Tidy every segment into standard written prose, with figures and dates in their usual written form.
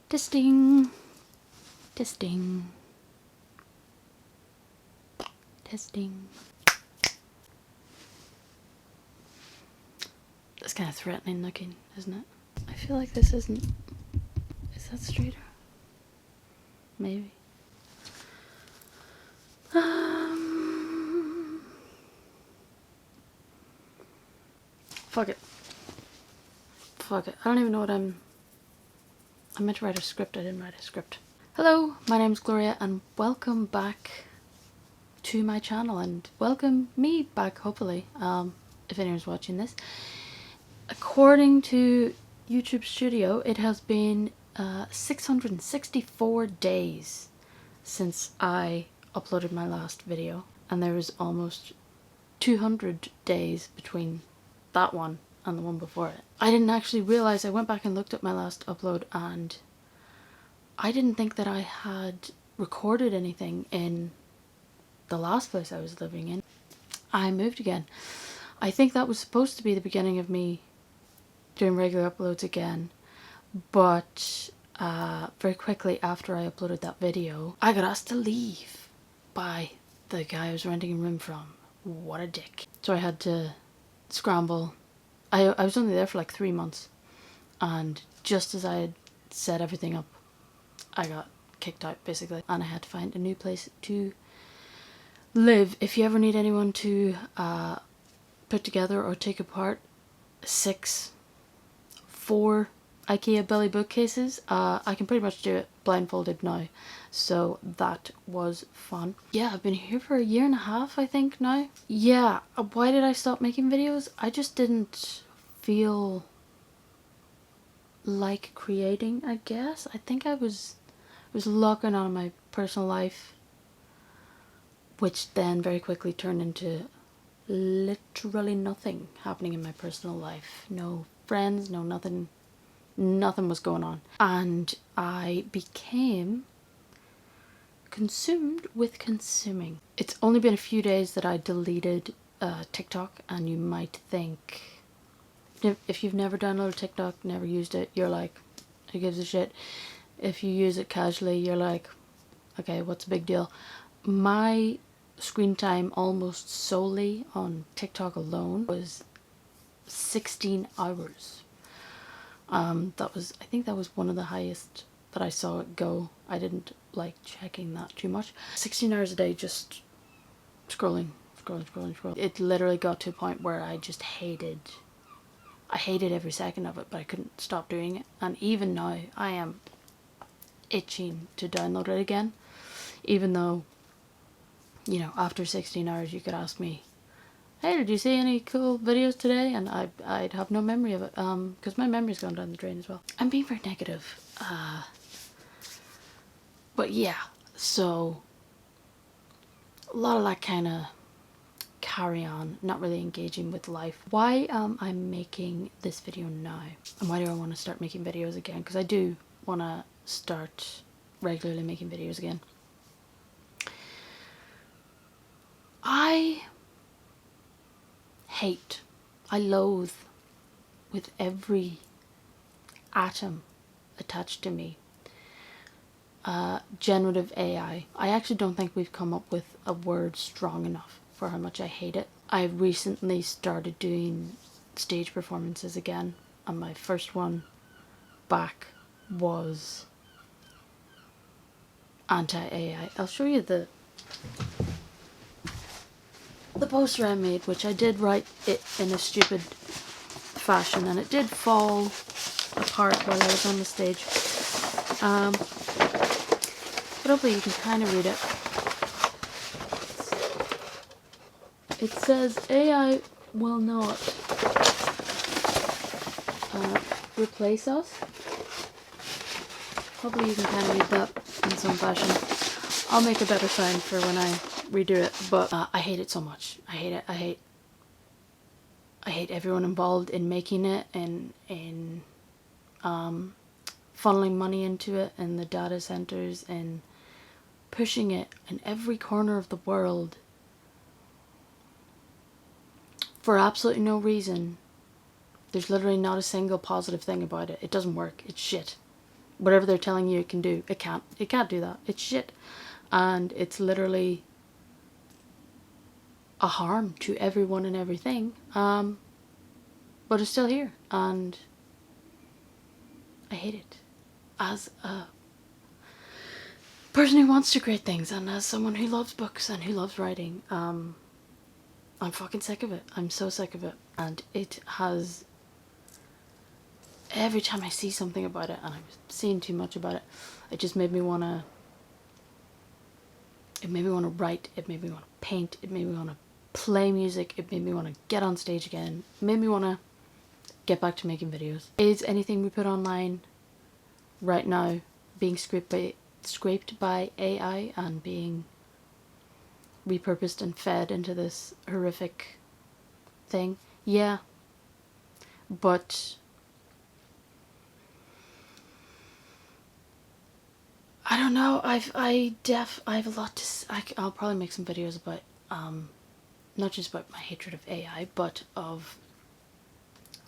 Testing. Testing. Testing. That's kind of threatening looking, isn't it? I feel like this isn't... Is that straighter? Maybe. Fuck it. Fuck it. I don't even know what I meant to write a script. I didn't write a script. Hello, my name's Gloria and welcome back to my channel, and welcome me back, hopefully, if anyone's watching this. According to YouTube Studio, it has been 664 days since I uploaded my last video, and there was almost 200 days between that one and the one before it. I didn't actually realize, I went back and looked at my last upload and I didn't think that I had recorded anything in the last place I was living in. I moved again. I think that was supposed to be the beginning of me doing regular uploads again, but very quickly after I uploaded that video, I got asked to leave by the guy I was renting a room from. What a dick. So I had to scramble. I was only there for like 3 months, and just as I had set everything up, I got kicked out basically, and I had to find a new place to live. If you ever need anyone to put together or take apart 4 IKEA Billy bookcases, I can pretty much do it blindfolded now, so that was fun. Yeah, I've been here for 1.5 years, I think, now. Yeah, why did I stop making videos? I just didn't feel like creating, I guess. I think I was locking on my personal life, which then very quickly turned into literally nothing happening in my personal life. No friends, no nothing. Nothing was going on. And I became consumed with consuming. It's only been a few days that I deleted TikTok, and you might think, if you've never downloaded TikTok, never used it, you're like, who gives a shit? If you use it casually, you're like, okay, what's the big deal? My screen time almost solely on TikTok alone was 16 hours. I think that was one of the highest that I saw it go. I didn't like checking that too much. 16 hours a day just scrolling. It literally got to a point where I just hated every second of it, but I couldn't stop doing it. And even now, I am itching to download it again, even though, you know, after 16 hours you could ask me, hey, did you see any cool videos today? And I'd have no memory of it, because my memory's gone down the drain as well. I'm being very negative. But yeah, so a lot of that kind of carry on, not really engaging with life. Why am I making this video now? And why do I want to start making videos again? Because I do want to start regularly making videos again. I loathe with every atom attached to me generative AI. I actually don't think we've come up with a word strong enough for how much I hate it. I recently started doing stage performances again, and my first one back was anti-AI. I'll show you the poster I made, which I did write it in a stupid fashion, and it did fall apart while I was on the stage. But hopefully you can kind of read it. It says, AI will not replace us. Hopefully you can kind of read that in some fashion. I'll make a better sign for when I redo it, but I hate it so much. I hate it. I hate everyone involved in making it, and in funneling money into it, and the data centers, and pushing it in every corner of the world for absolutely no reason. There's literally not a single positive thing about it. It doesn't work. It's shit. whatever they're telling you it can do, it can't. It can't do that. It's shit. And it's literally a harm to everyone and everything. But it's still here, and I hate it. As a person who wants to create things, and as someone who loves books and who loves writing, I'm fucking sick of it. I'm so sick of it. And it has, every time I see something about it, and I've seen too much about it, it just made me wanna, it made me want to write, it made me want to paint, it made me want to play music, it made me want to get on stage again, it made me want to get back to making videos. Is anything we put online right now being scraped by AI and being repurposed and fed into this horrific thing? Yeah, but I don't know. I have a lot to. I'll probably make some videos about not just about my hatred of AI, but of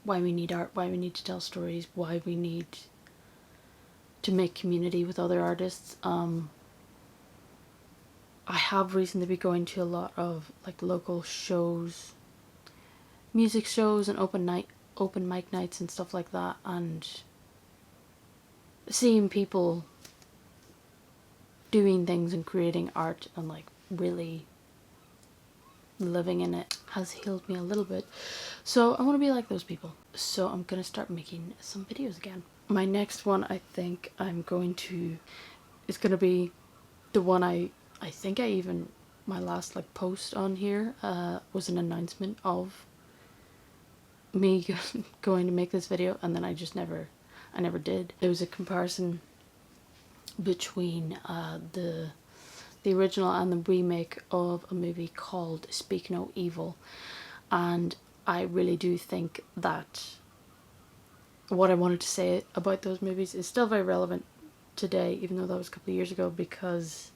why we need art, why we need to tell stories, why we need to make community with other artists. I have recently been going to a lot of like local shows, music shows and open mic nights and stuff like that, and seeing people doing things and creating art and like really living in it has healed me a little bit. So I want to be like those people. So I'm gonna start making some videos again. My next one, I think I'm going to, is gonna be the one I think I even, my last like post on here was an announcement of me going to make this video, and then I never did. It was a comparison between the original and the remake of a movie called Speak No Evil, and I really do think that what I wanted to say about those movies is still very relevant today, even though that was a couple of years ago, because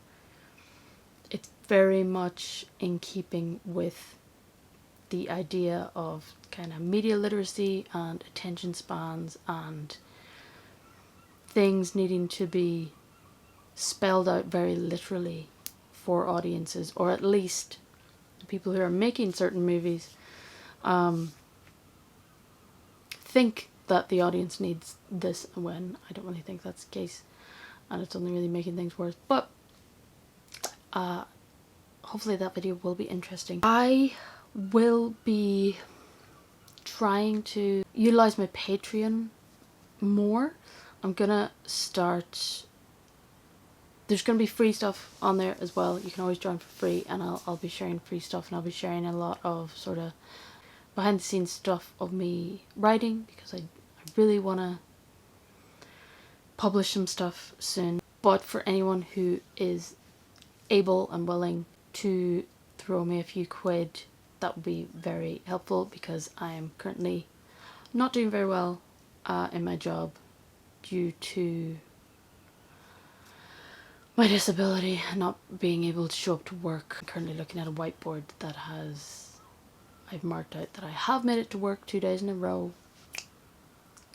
it's very much in keeping with the idea of kind of media literacy and attention spans and things needing to be spelled out very literally for audiences, or at least the people who are making certain movies think that the audience needs this, when I don't really think that's the case, and it's only really making things worse. But hopefully that video will be interesting. I will be trying to utilize my Patreon more. I'm gonna start, there's going to be free stuff on there as well. You can always join for free, and I'll be sharing free stuff, and I'll be sharing a lot of sort of behind the scenes stuff of me writing, because I really want to publish some stuff soon. But for anyone who is able and willing to throw me a few quid, that would be very helpful, because I am currently not doing very well in my job due to my disability, not being able to show up to work. I'm currently looking at a whiteboard that I've marked out that I have made it to work 2 days in a row.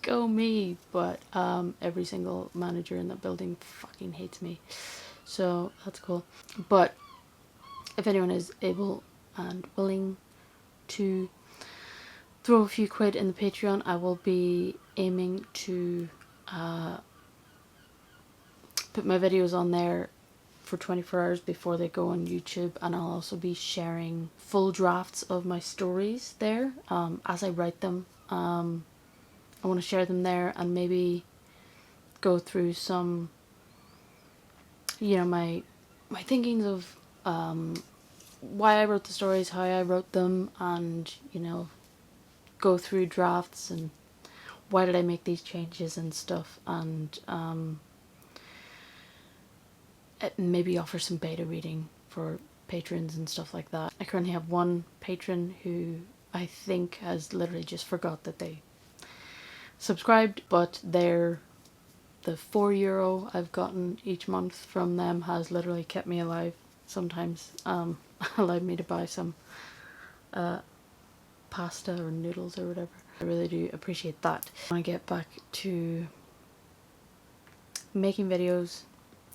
Go me! But every single manager in that building fucking hates me. So that's cool. But if anyone is able and willing to throw a few quid in the Patreon, I will be aiming to put my videos on there for 24 hours before they go on YouTube, and I'll also be sharing full drafts of my stories there as I write them. I want to share them there, and maybe go through some, you know, my thinkings of why I wrote the stories, how I wrote them, and, you know, go through drafts and why did I make these changes and stuff, and maybe offer some beta reading for patrons and stuff like that. I currently have one patron who I think has literally just forgot that they subscribed, but the €4 I've gotten each month from them has literally kept me alive. Sometimes allowed me to buy some pasta or noodles or whatever. I really do appreciate that. I want to get back to making videos,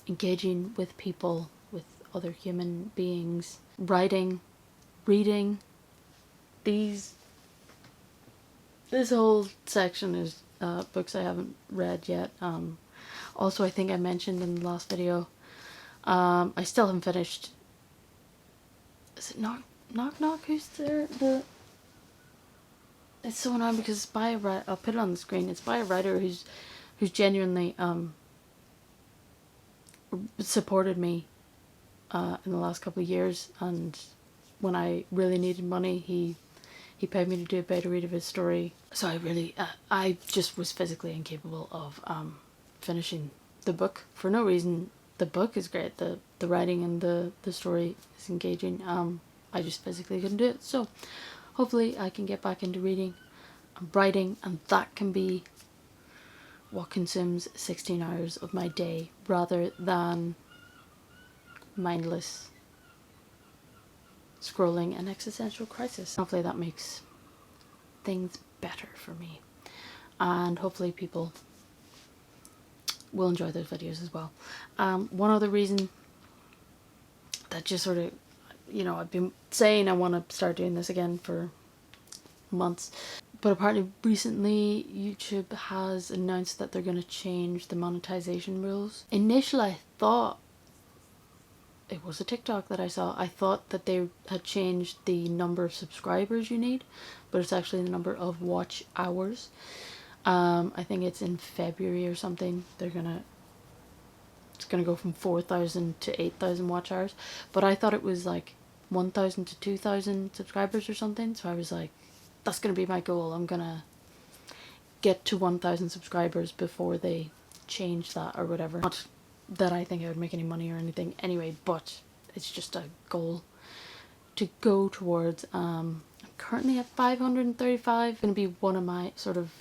engaging with people, with other human beings, writing, reading. This whole section is books I haven't read yet. Also, I think I mentioned in the last video, I still haven't finished. Is it Knock Knock? Who's there? It's so annoying because it's by a writer. I'll put it on the screen. It's by a writer who's genuinely supported me in the last couple of years, and when I really needed money, he paid me to do a beta read of his story. So I just was physically incapable of finishing the book for no reason. The book is great. The writing and the story is engaging. I just physically couldn't do it. So hopefully I can get back into reading and writing, and that can be what consumes 16 hours of my day rather than mindless scrolling and existential crisis. Hopefully that makes things better for me, and hopefully people will enjoy those videos as well. One other reason that just sort of, you know, I've been saying I want to start doing this again for months, but apparently recently YouTube has announced that they're going to change the monetization rules. Initially I thought it was a TikTok that I saw. I thought that they had changed the number of subscribers you need, but it's actually the number of watch hours. I think it's in February or something. It's gonna go from 4,000 to 8,000 watch hours, but I thought it was like 1,000 to 2,000 subscribers or something. So I was like, that's gonna be my goal. I'm gonna get to 1,000 subscribers before they change that or whatever. Not that I think I would make any money or anything anyway, but it's just a goal to go towards. I'm currently at 535. Gonna be one of my sort of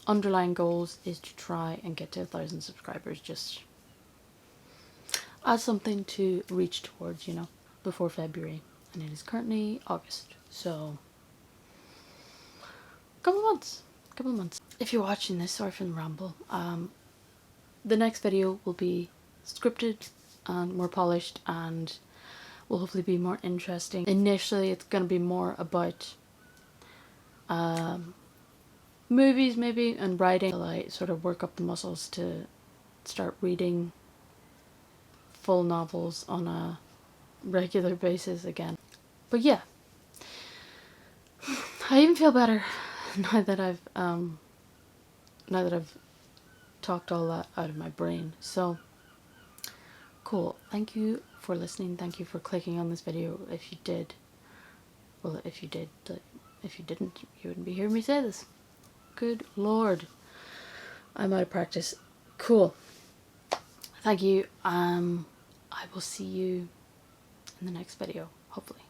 underlying goals is to try and get to 1,000 subscribers, just as something to reach towards, you know, before February, and it is currently August, so couple months. If you're watching this, sorry for the ramble. The next video will be scripted and more polished and will hopefully be more interesting. Initially it's going to be more about movies maybe and writing, until I sort of work up the muscles to start reading full novels on a regular basis again. But yeah, I even feel better now that I've talked all that out of my brain. So cool. Thank you for listening. Thank you for clicking on this video. If you did, well, if you did, if you didn't, you wouldn't be hearing me say this. Good lord, I'm out of practice. Cool. Thank you. I will see you in the next video, hopefully.